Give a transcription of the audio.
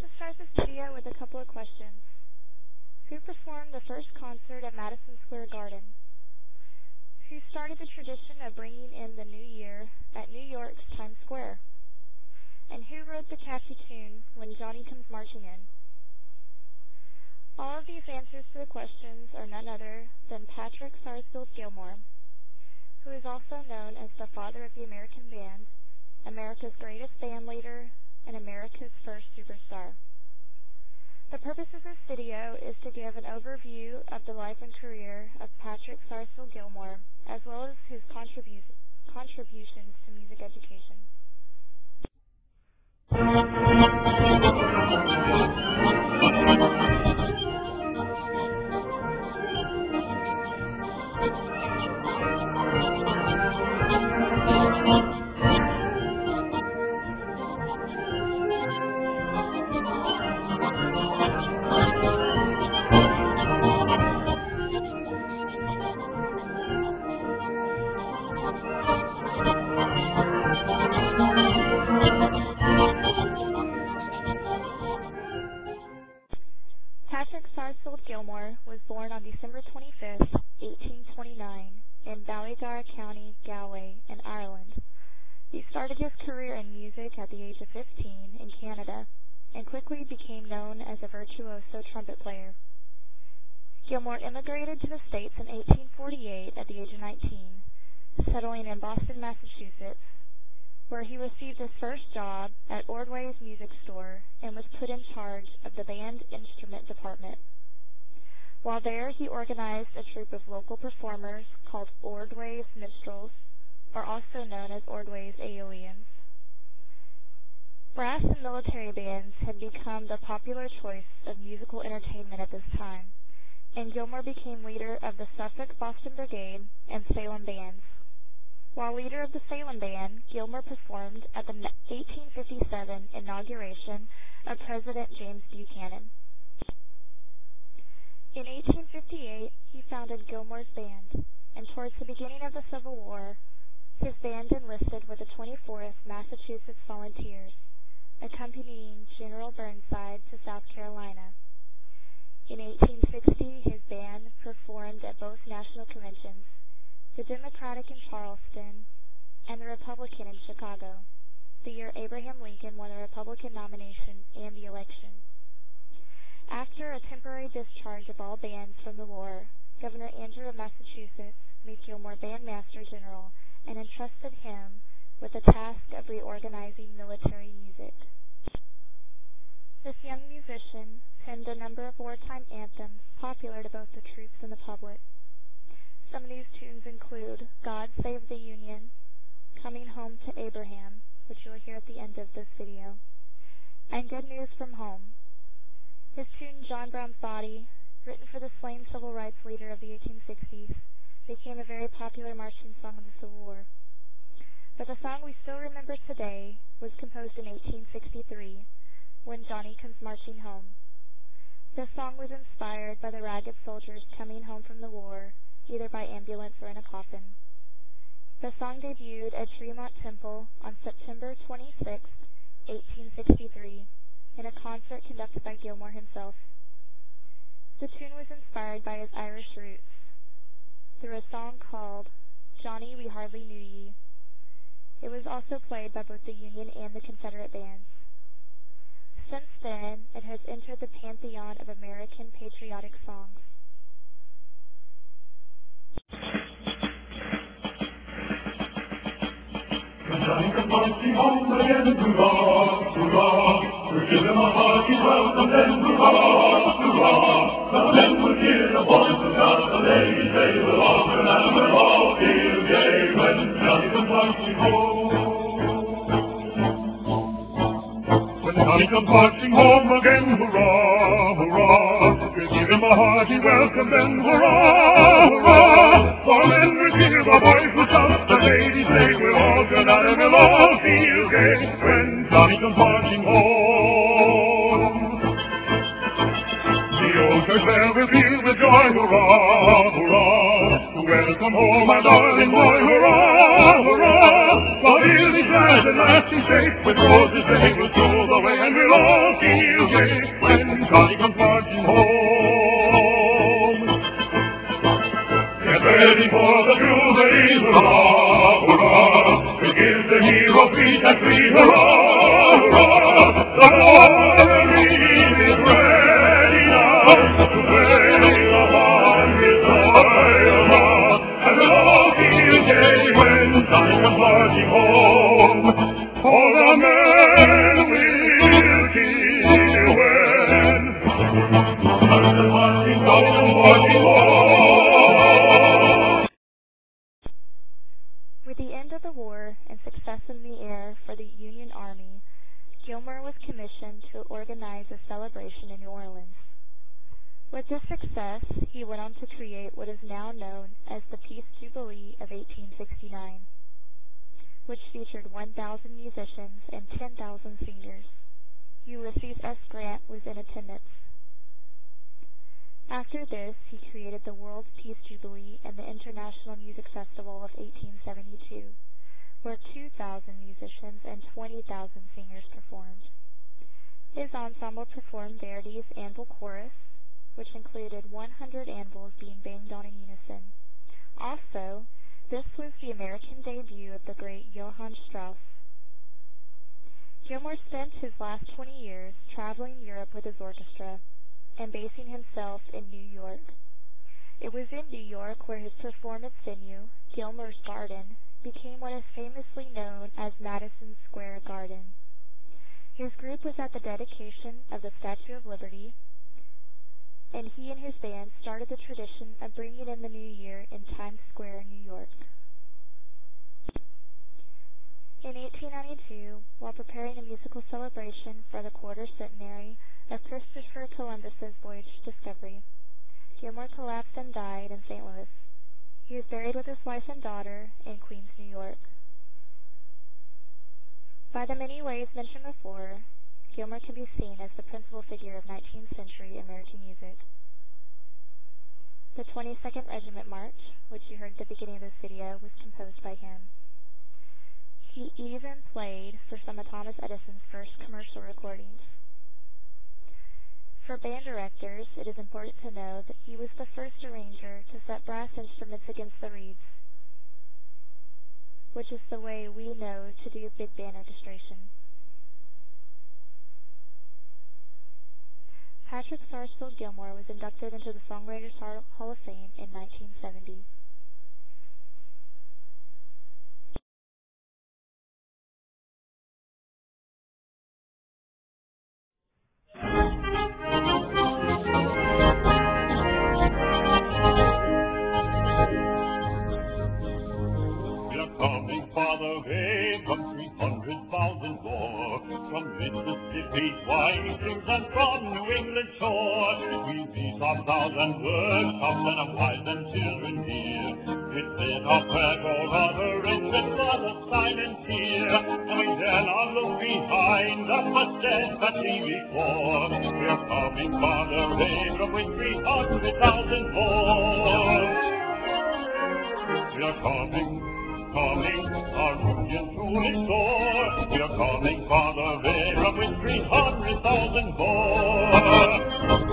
to start this video with a couple of questions. Who performed the first concert at Madison Square Garden? Who started the tradition of bringing in the new year at New York's Times Square? And who wrote the catchy tune, When Johnny Comes Marching In? All of these answers to the questions are none other than Patrick Sarsfield Gilmore, who is also known as the father of the American band, America's greatest band leader, and America's first superstar. The purpose of this video is to give an overview of the life and career of Patrick Sarsfield Gilmore, as well as his contributions to music education. Patrick Sarsfield Gilmore was born on December 25, 1829, in Ballygara County, Galway, in Ireland. He started his career in music at the age of 15 in Canada, and quickly became known as a virtuoso trumpet player. Gilmore immigrated to the States in 1848 at the age of 19, settling in Boston, Massachusetts, where he received his first job at Ordway's Music Store and was put in charge of the band instrument department. While there, he organized a troupe of local performers called Ordway's Minstrels, or also known as Ordway's Aeolians. Brass and military bands had become the popular choice of musical entertainment at this time, and Gilmore became leader of the Suffolk Boston Brigade and Salem bands. While leader of the Salem Band, Gilmore performed at the 1857 inauguration of President James Buchanan. In 1858, he founded Gilmore's Band, and towards the beginning of the Civil War, his band enlisted with the 24th Massachusetts Volunteers, accompanying General Burnside to South Carolina. In 1860, his band performed at both national conventions, the Democratic in Charleston, and the Republican in Chicago, the year Abraham Lincoln won the Republican nomination and the election. After a temporary discharge of all bands from the war, Governor Andrew of Massachusetts made Gilmore Bandmaster General and entrusted him with the task of reorganizing military music. This young musician penned a number of wartime anthems popular to both the troops and the public. Some of these tunes include God Save the Union, Coming Home to Abraham, which you'll hear at the end of this video, and Good News from Home. His tune John Brown's Body, written for the slain civil rights leader of the 1860s, became a very popular marching song of the Civil War. But the song we still remember today was composed in 1863, When Johnny Comes Marching Home. This song was inspired by the ragged soldiers coming home from the war, either by ambulance or in a coffin. The song debuted at Tremont Temple on September 26, 1863, in a concert conducted by Gilmore himself. The tune was inspired by his Irish roots through a song called Johnny We Hardly Knew Ye. It was also played by both the Union and the Confederate bands. Since then, it has entered the pantheon of American patriotic songs. When Johnny comes marching home again, hurrah, hurrah, we'll give him a hearty welcome then, hurrah, hurrah. The men will hear the voices of the ladies, they will all turn and we'll all feel gay when Johnny comes marching home. When Johnny comes marching home again, hurrah, hurrah, we'll give him a hearty welcome then, hurrah, hurrah. For men will hear the voices of the ladies, they will all turn out and we'll all feel gay when Johnny comes marching home. The old church bell will peal with joy, hurrah, hurrah, to welcome home my darling boy, hurrah, hurrah. For he'll be glad at last he's safe, with roses they will throw away. and we'll all feel gay when Johnny comes marching home. Get ready for the Jubilee, hurrah, hurrah! We give the hero beat and free, hurrah, hurrah! The Wolverine is ready now to play upon his royal march, and we'll all feel gay when Johnny comes marching home. For the men will kill when the marching home. With the end of the war and success in the air for the Union Army, Gilmore was commissioned to organize a celebration in New Orleans. With this success, he went on to create what is now known as the Peace Jubilee of 1869, which featured 1,000 musicians and 10,000 singers. Ulysses S. Grant was in attendance. After this, he created the World Peace Jubilee and the International Music Festival of 1872, where 2,000 musicians and 20,000 singers performed. His ensemble performed Verdi's Anvil Chorus, which included 100 anvils being banged on in unison. Also, this was the American debut of the great Johann Strauss. Gilmore spent his last 20 years traveling Europe with his orchestra and basing himself in New York. It was in New York where his performance venue, Gilmore's Garden, became what is famously known as Madison Square Garden. His group was at the dedication of the Statue of Liberty, and he and his band started the tradition of bringing in the new year in Times Square, New York. In 1892, while preparing a musical celebration for the quarter centenary of Christopher Columbus's voyage to discovery, Gilmore collapsed and died in St. Louis. He was buried with his wife and daughter in Queens, New York. By the many ways mentioned before, Gilmore can be seen as the principal figure of 19th century American music. The 22nd Regiment March, which you heard at the beginning of this video, was composed by him. He even played for some of Thomas Edison's first commercial recordings. For band directors, it is important to know that he was the first arranger to set brass instruments against the reeds, which is the way we know to do big band orchestration. Patrick Sarsfield Gilmore was inducted into the Songwriters Hall of Fame in 1970. Father, hey, from 300,000 more, from Mississippi's windings and from New England shore, we'll be some thousand workshops and of wives and children here, with men of prayer or uttering, with blood of silent tear, and we dare not look behind us, but steadfastly before. We're coming, Father, hey, from with 300,000 more. We are coming, our union to restore. We are coming, Father, there with 300,000 more.